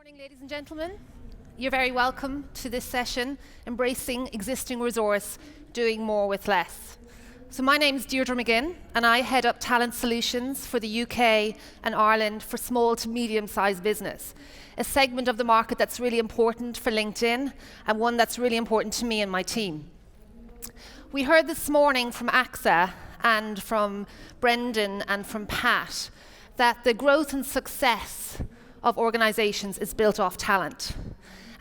Morning, ladies and gentlemen. You're very welcome to this session, Embracing Existing Resource, Doing More with Less. So my name's Deirdre McGinn, and I head up talent solutions for the UK and Ireland for small to medium-sized business, a segment of the market that's really important for LinkedIn and one that's really important to me and my team. We heard this morning from AXA and from Brendan and from Pat that the growth and success of organizations is built off talent.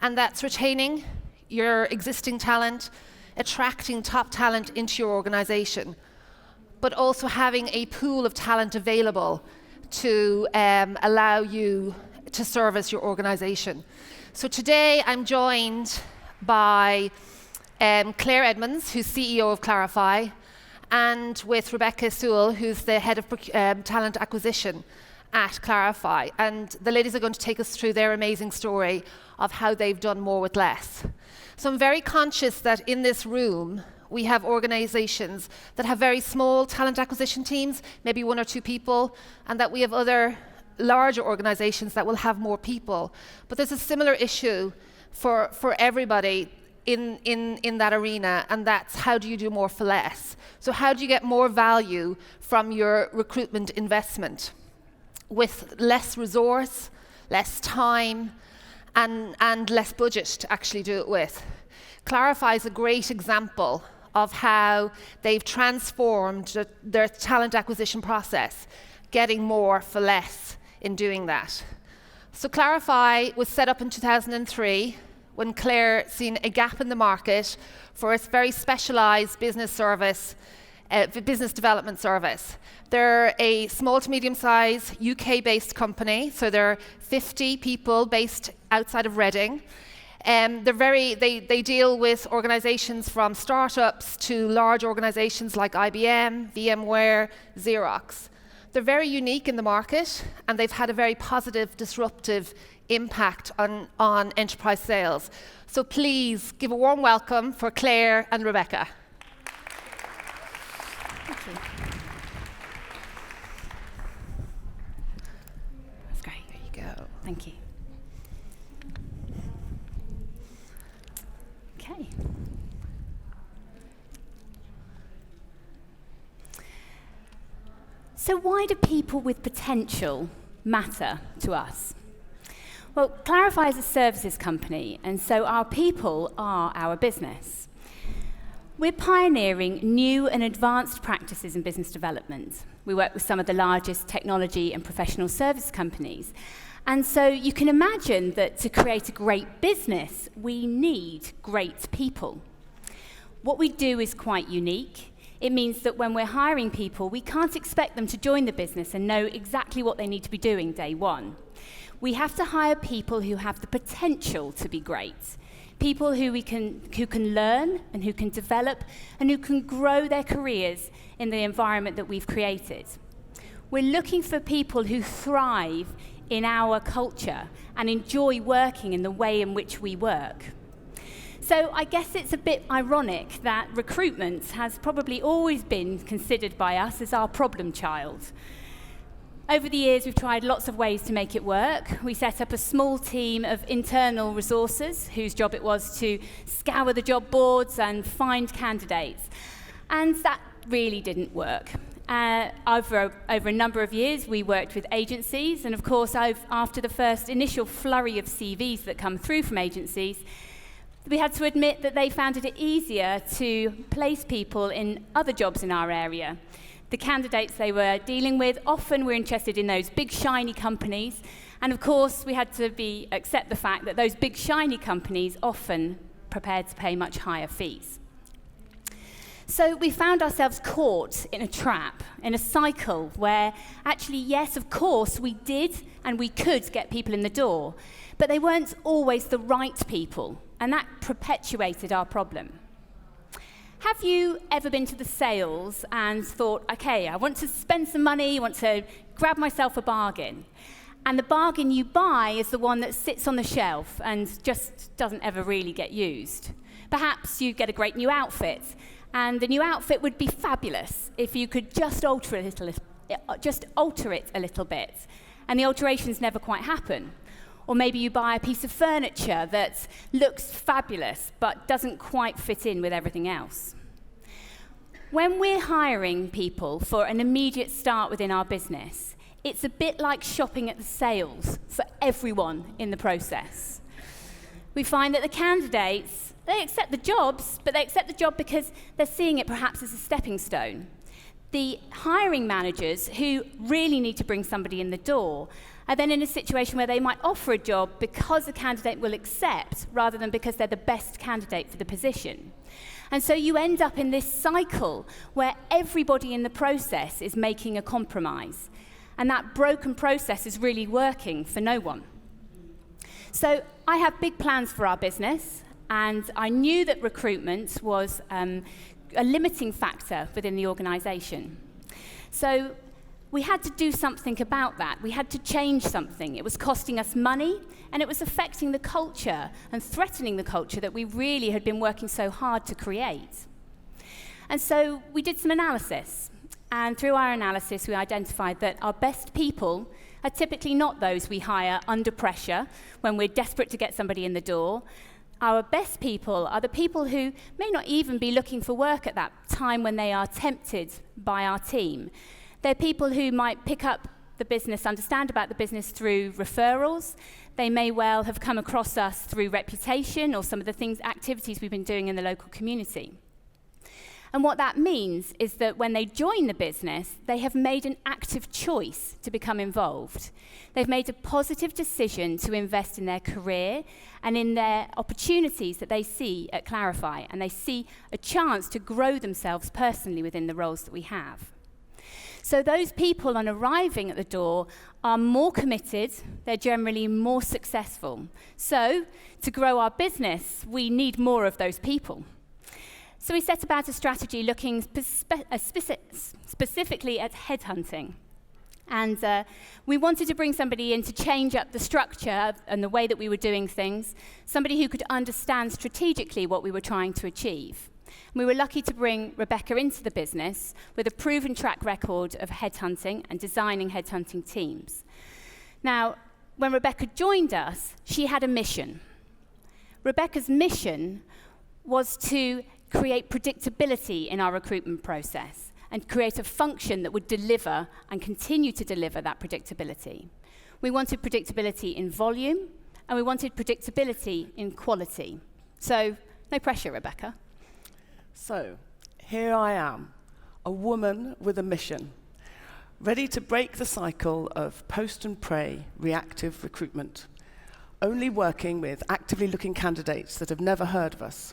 And that's retaining your existing talent, attracting top talent into your organization, but also having a pool of talent available to allow you to service your organization. So today I'm joined by Claire Edmunds, who's CEO of Clarify, and with Rebecca Sewell, who's the head of talent acquisition at Clarify. And the ladies are going to take us through their amazing story of how they've done more with less. So I'm very conscious that in this room, we have organizations that have very small talent acquisition teams, maybe one or two people, and that we have other larger organizations that will have more people. But there's a similar issue for everybody in that arena, and that's how do you do more for less? So how do you get more value from your recruitment investment with less resource, less time, and less budget to actually do it with? Clarify is a great example of how they've transformed their talent acquisition process, getting more for less in doing that. So Clarify was set up in 2003 when Claire seen a gap in the market for a very specialized business service, business development service. They're a small to medium-sized UK-based company, so they're 50 people based outside of Reading. They deal with organizations from startups to large organizations like IBM, VMware, Xerox. They're very unique in the market, and they've had a very positive, disruptive impact on enterprise sales. So please give a warm welcome for Claire and Rebecca. Thank you. That's great. There you go. Thank you. Okay. So why do people with potential matter to us? Well, Clarify is a services company, and so our people are our business. We're pioneering new and advanced practices in business development. We work with some of the largest technology and professional service companies. And so you can imagine that to create a great business, we need great people. What we do is quite unique. It means that when we're hiring people, we can't expect them to join the business and know exactly what they need to be doing day one. We have to hire people who have the potential to be great. People who can learn and who can develop and who can grow their careers in the environment that we've created. We're looking for people who thrive in our culture and enjoy working in the way in which we work. So I guess it's a bit ironic that recruitment has probably always been considered by us as our problem child. Over the years, we've tried lots of ways to make it work. We set up a small team of internal resources whose job it was to scour the job boards and find candidates. And that really didn't work. Over a number of years, we worked with agencies. And of course, after the first initial flurry of CVs that come through from agencies, we had to admit that they found it easier to place people in other jobs in our area. The candidates they were dealing with often were interested in those big, shiny companies. And of course, we had to accept the fact that those big, shiny companies often prepared to pay much higher fees. So we found ourselves caught in a trap, in a cycle where actually, yes, of course, we did and we could get people in the door, but they weren't always the right people, and that perpetuated our problem. Have you ever been to the sales and thought, okay, I want to spend some money, I want to grab myself a bargain, and the bargain you buy is the one that sits on the shelf and just doesn't ever really get used? Perhaps you get a great new outfit, and the new outfit would be fabulous if you could just alter it a little bit, and the alterations never quite happen. Or maybe you buy a piece of furniture that looks fabulous but doesn't quite fit in with everything else. When we're hiring people for an immediate start within our business, it's a bit like shopping at the sales for everyone in the process. We find that the candidates, they accept the jobs, but they accept the job because they're seeing it perhaps as a stepping stone. The hiring managers who really need to bring somebody in the door are then in a situation where they might offer a job because the candidate will accept rather than because they're the best candidate for the position. And so you end up in this cycle where everybody in the process is making a compromise. And that broken process is really working for no one. So I have big plans for our business, and I knew that recruitment was a limiting factor within the organisation. So we had to do something about that. We had to change something. It was costing us money, and it was affecting the culture and threatening the culture that we really had been working so hard to create. And so we did some analysis. And through our analysis, we identified that our best people are typically not those we hire under pressure when we're desperate to get somebody in the door. Our best people are the people who may not even be looking for work at that time when they are tempted by our team. They're people who might pick up the business, understand about the business through referrals. They may well have come across us through reputation or some of the activities we've been doing in the local community. And what that means is that when they join the business, they have made an active choice to become involved. They've made a positive decision to invest in their career and in their opportunities that they see at Clarify, and they see a chance to grow themselves personally within the roles that we have. So those people, on arriving at the door, are more committed, they're generally more successful. So to grow our business, we need more of those people. So we set about a strategy looking specifically at headhunting. And we wanted to bring somebody in to change up the structure and the way that we were doing things, somebody who could understand strategically what we were trying to achieve. And we were lucky to bring Rebecca into the business with a proven track record of headhunting and designing headhunting teams. Now, when Rebecca joined us, she had a mission. Rebecca's mission was to create predictability in our recruitment process and create a function that would deliver and continue to deliver that predictability. We wanted predictability in volume, and we wanted predictability in quality. So, no pressure, Rebecca. So, here I am, a woman with a mission, ready to break the cycle of post and pray reactive recruitment, only working with actively looking candidates that have never heard of us.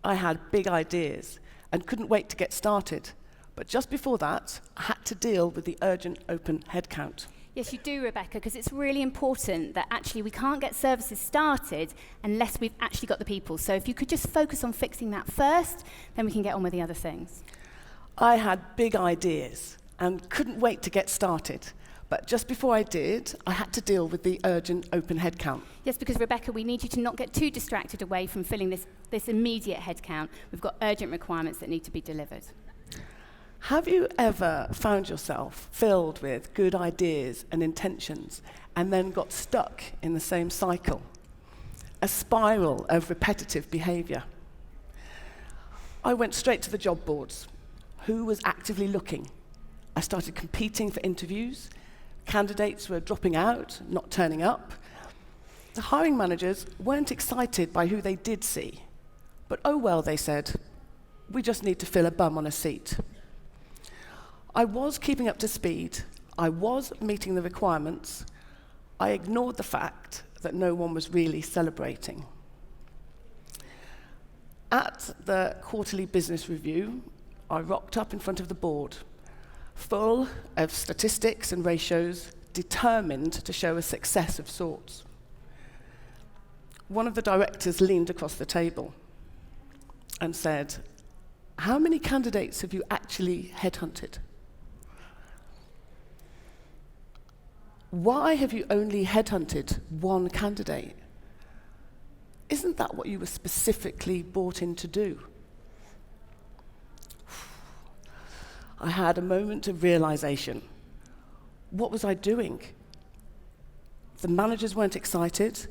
I had big ideas and couldn't wait to get started. But just before that, I had to deal with the urgent open headcount. Yes, you do, Rebecca, because it's really important that actually we can't get services started unless we've actually got the people. So if you could just focus on fixing that first, then we can get on with the other things. I had big ideas and couldn't wait to get started. But just before I did, I had to deal with the urgent open headcount. Yes, because Rebecca, we need you to not get too distracted away from filling this immediate headcount. We've got urgent requirements that need to be delivered. Have you ever found yourself filled with good ideas and intentions and then got stuck in the same cycle? A spiral of repetitive behavior. I went straight to the job boards. Who was actively looking? I started competing for interviews. Candidates were dropping out, not turning up. The hiring managers weren't excited by who they did see. But oh well, they said, we just need to fill a bum on a seat. I was keeping up to speed. I was meeting the requirements. I ignored the fact that no one was really celebrating. At the quarterly business review, I rocked up in front of the board, full of statistics and ratios, determined to show a success of sorts. One of the directors leaned across the table and said, "How many candidates have you actually headhunted? Why have you only headhunted one candidate? Isn't that what you were specifically brought in to do?" I had a moment of realization. What was I doing? the managers weren't excited,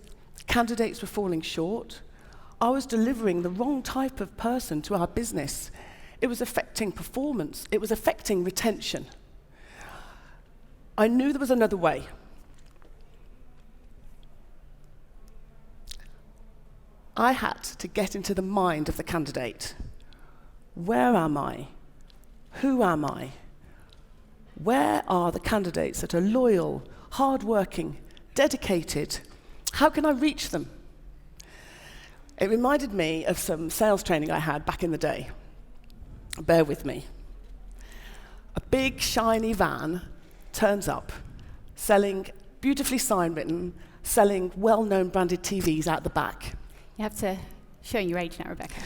candidates were falling short. I was delivering the wrong type of person to our business. It was affecting performance. It was affecting retention. I knew there was another way. I had to get into the mind of the candidate. Where am I? Who am I? Where are the candidates that are loyal, hardworking, dedicated? How can I reach them? It reminded me of some sales training I had back in the day. Bear with me. A big, shiny van turns up, selling beautifully sign-written, selling well-known branded TVs out the back. You have to show your age now, Rebecca.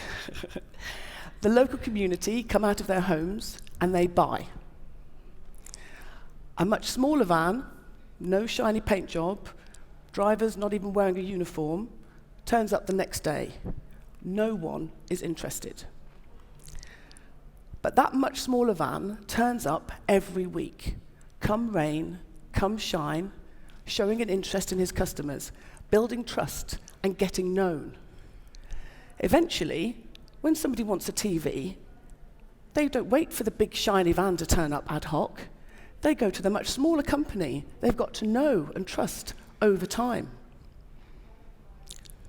The local community come out of their homes and they buy. A much smaller van, no shiny paint job, drivers not even wearing a uniform, turns up the next day. No one is interested. But that much smaller van turns up every week, come rain, come shine, showing an interest in his customers, building trust and getting known. Eventually, when somebody wants a TV, they don't wait for the big shiny van to turn up ad hoc. They go to the much smaller company they've got to know and trust over time.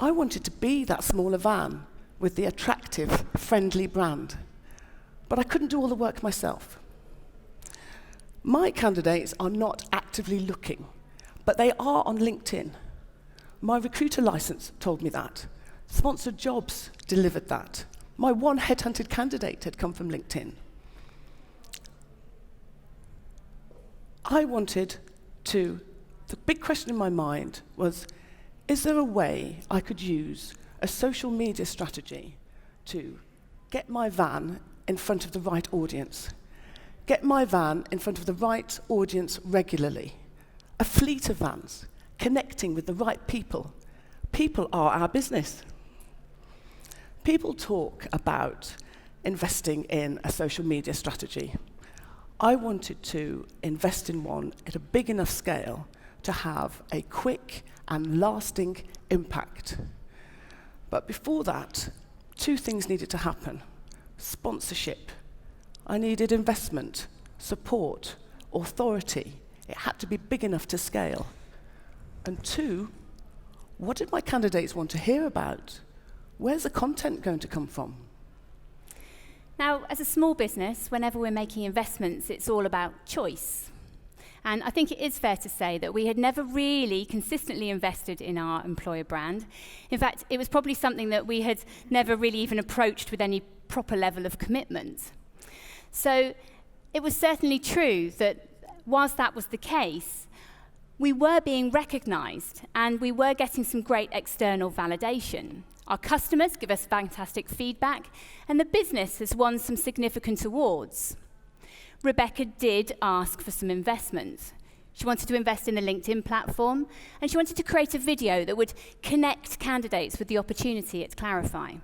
I wanted to be that smaller van with the attractive, friendly brand, but I couldn't do all the work myself. My candidates are not actively looking, but they are on LinkedIn. My recruiter license told me that. Sponsored jobs delivered that. My one headhunted candidate had come from LinkedIn. The big question in my mind was, is there a way I could use a social media strategy to get my van in front of the right audience? Get my van in front of the right audience regularly. A fleet of vans, connecting with the right people. People are our business. People talk about investing in a social media strategy. I wanted to invest in one at a big enough scale to have a quick and lasting impact. But before that, two things needed to happen. Sponsorship. I needed investment, support, authority. It had to be big enough to scale. And two, what did my candidates want to hear about? Where's the content going to come from? Now, as a small business, whenever we're making investments, it's all about choice. And I think it is fair to say that we had never really consistently invested in our employer brand. In fact, it was probably something that we had never really even approached with any proper level of commitment. So it was certainly true that whilst that was the case, we were being recognised and we were getting some great external validation. Our customers give us fantastic feedback, and the business has won some significant awards. Rebecca did ask for some investment. She wanted to invest in the LinkedIn platform, and she wanted to create a video that would connect candidates with the opportunity at Clarify.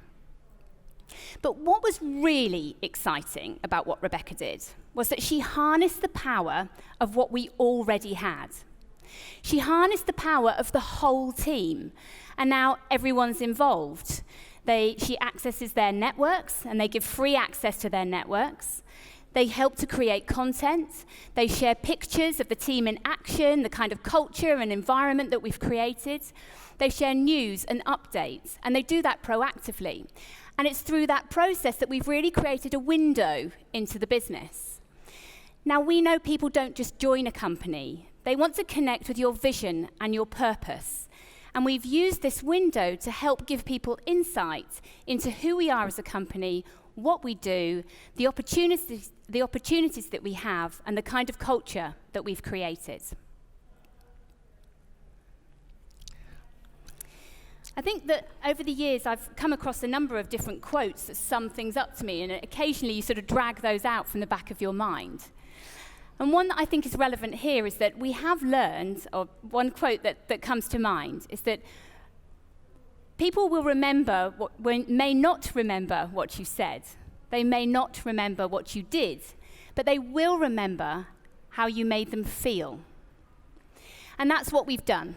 But what was really exciting about what Rebecca did was that she harnessed the power of what we already had. She harnessed the power of the whole team, and now everyone's involved. She accesses their networks, and they give free access to their networks. They help to create content. They share pictures of the team in action, the kind of culture and environment that we've created. They share news and updates, and they do that proactively. And it's through that process that we've really created a window into the business. Now, we know people don't just join a company. They want to connect with your vision and your purpose. And we've used this window to help give people insight into who we are as a company, what we do, the opportunities that we have, and the kind of culture that we've created. I think that over the years I've come across a number of different quotes that sum things up to me, and occasionally you sort of drag those out from the back of your mind. And one that I think is relevant here is that we have learned, or one quote that comes to mind, is that people will may not remember what you said. They may not remember what you did, but they will remember how you made them feel. And that's what we've done.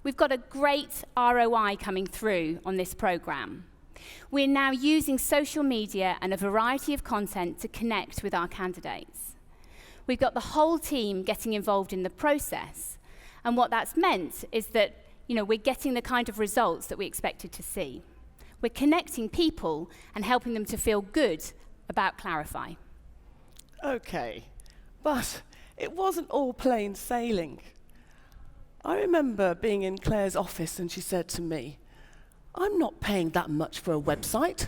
we've got a great ROI coming through on this programme. We're now using social media and a variety of content to connect with our candidates. We've got the whole team getting involved in the process, and what that's meant is that we're getting the kind of results that we expected to see. We're connecting people and helping them to feel good about Clarify. Okay, but it wasn't all plain sailing. I remember being in Claire's office and she said to me, "I'm not paying that much for a website."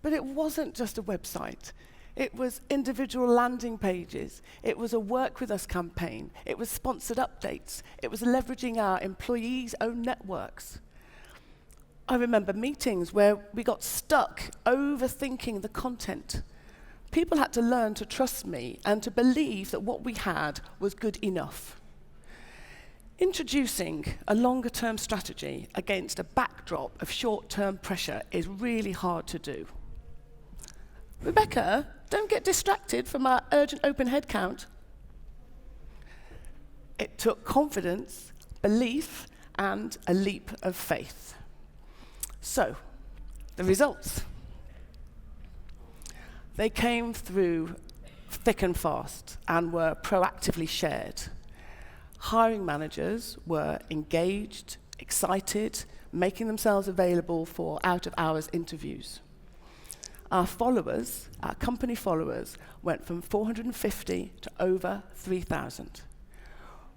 But it wasn't just a website. It was individual landing pages. It was a Work With Us campaign. It was sponsored updates. It was leveraging our employees' own networks. I remember meetings where we got stuck overthinking the content. People had to learn to trust me and to believe that what we had was good enough. Introducing a longer-term strategy against a backdrop of short-term pressure is really hard to do. Rebecca, don't get distracted from our urgent open head count. It took confidence, belief, and a leap of faith. So, the results. They came through thick and fast and were proactively shared. Hiring managers were engaged, excited, making themselves available for out-of-hours interviews. Our followers, our company followers, went from 450 to over 3,000.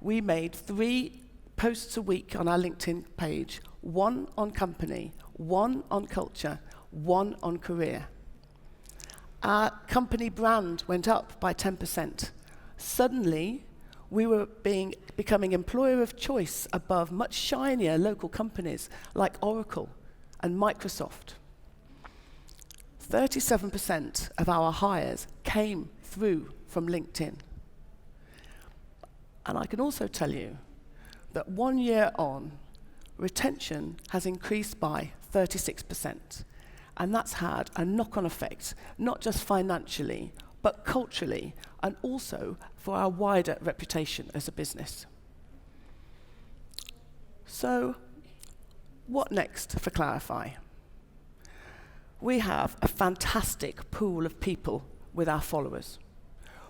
We made 3 posts a week on our LinkedIn page, 1 on company, 1 on culture, 1 on career. Our company brand went up by 10%. Suddenly, we were becoming employer of choice above much shinier local companies like Oracle and Microsoft. 37% of our hires came through from LinkedIn. And I can also tell you that 1 year on, retention has increased by 36%. And that's had a knock-on effect, not just financially, but culturally, and also for our wider reputation as a business. So, what next for Clarify? We have a fantastic pool of people with our followers.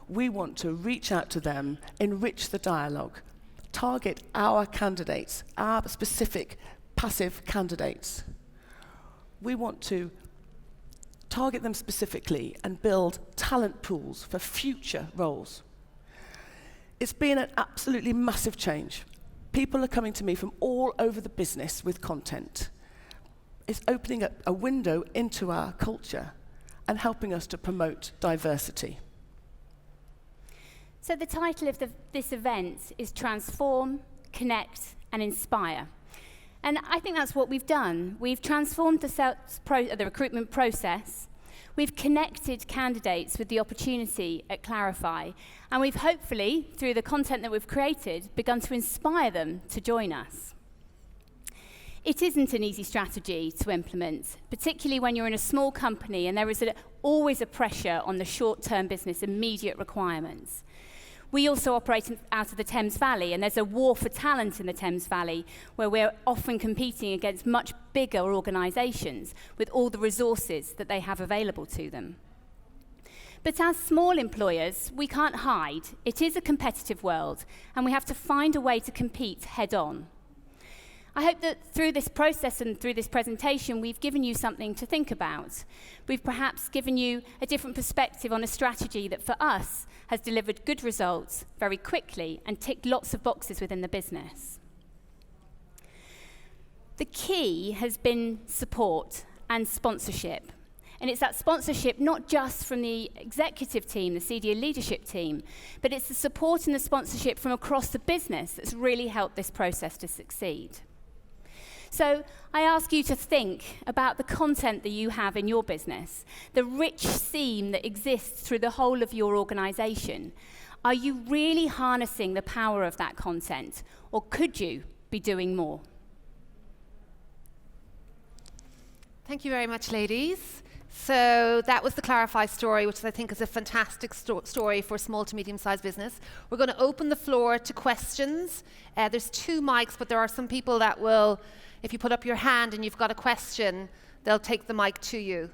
We want to reach out to them, enrich the dialogue, target our candidates, our specific passive candidates. We want to target them specifically and build talent pools for future roles. It's been an absolutely massive change. People are coming to me from all over the business with content. It's opening up a window into our culture and helping us to promote diversity. So the title of this event is Transform, Connect and Inspire. And I think that's what we've done. We've transformed the recruitment process. We've connected candidates with the opportunity at Clarify. And we've hopefully, through the content that we've created, begun to inspire them to join us. It isn't an easy strategy to implement, particularly when you're in a small company and there is always a pressure on the short-term business immediate requirements. We also operate out of the Thames Valley, and there's a war for talent in the Thames Valley where we're often competing against much bigger organisations with all the resources that they have available to them. But as small employers, we can't hide. It is a competitive world, and we have to find a way to compete head-on. I hope that through this process and through this presentation, we've given you something to think about. We've perhaps given you a different perspective on a strategy that for us has delivered good results very quickly and ticked lots of boxes within the business. The key has been support and sponsorship. And it's that sponsorship not just from the executive team, the senior leadership team, but it's the support and the sponsorship from across the business that's really helped this process to succeed. So I ask you to think about the content that you have in your business, the rich theme that exists through the whole of your organisation. Are you really harnessing the power of that content, or could you be doing more? Thank you very much, ladies. So that was the Clarify story, which I think is a fantastic story for small to medium-sized business. We're going to open the floor to questions. There's 2 mics, but there are some people that will, if you put up your hand and you've got a question, they'll take the mic to you.